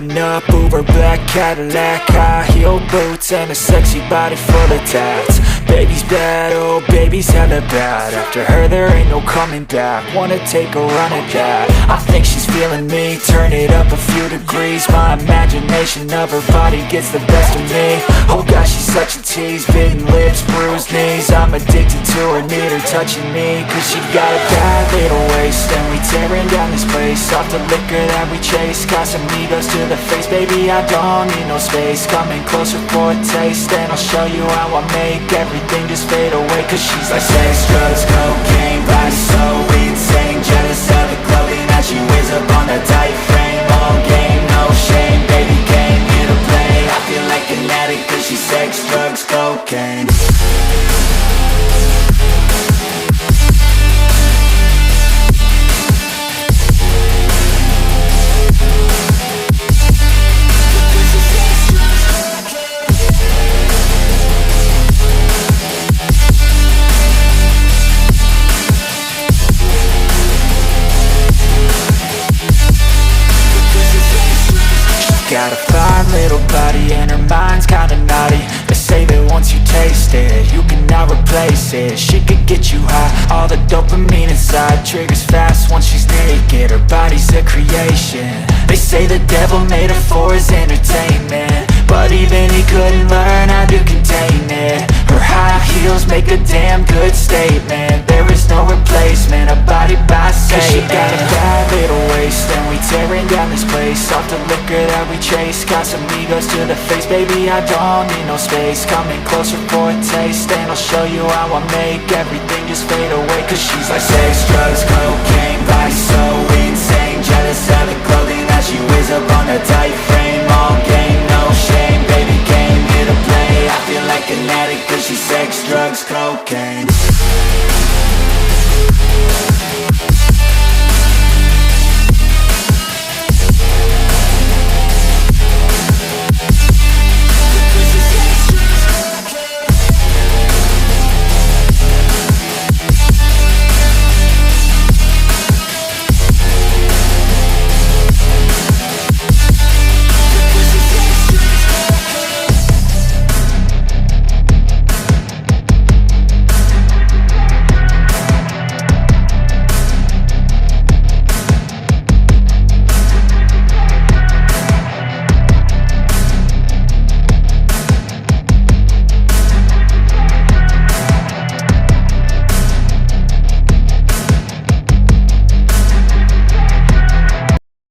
Pulling up Uber black Cadillac, high heel boots and a sexy body full of tats. Baby's bad, oh baby's hella bad. After her there ain't no coming back. Wanna take a run at that. I think she's feeling me, turn it up a few degrees. My imagination of her body gets the best of me. Oh gosh, she's such a tease, bitten lips, bruised knees. I'm addicted to her, need her touching me. Cause she got a bad little waist, and we tearing down this place. Off the liquor that we chase, Casamigos to the face. Baby, I don't need no space. Coming closer for a taste, and I'll show you how I make everything just fade away. Cause she's like sex, drugs, cocaine, body so insane. Jealous of the clothing that she wears up on that tight frame. All game, no shame, baby came here to play. I feel like an addict cause she's sex, drugs, cocaine. Got a fine little body and her mind's kinda naughty. They say that once you taste it, you cannot replace it. She could get you high, all the dopamine inside triggers fast once she's naked. Her body's a creation. They say the devil made her for his entertainment, but even he couldn't learn how to contain it. Her high heels make a damn good statement. There is no replacement, a body by Satan. Cause she got a bad little waist, and we tearing down this place. Off the liquor that we chase, Casamigos to the face. Baby, I don't need no space. Coming closer for a taste, and I'll show you how I make everything just fade away. Cause she's like sex, drugs, cocaine, body so insane. Jealous of the clothing that she wears up on that tight frame.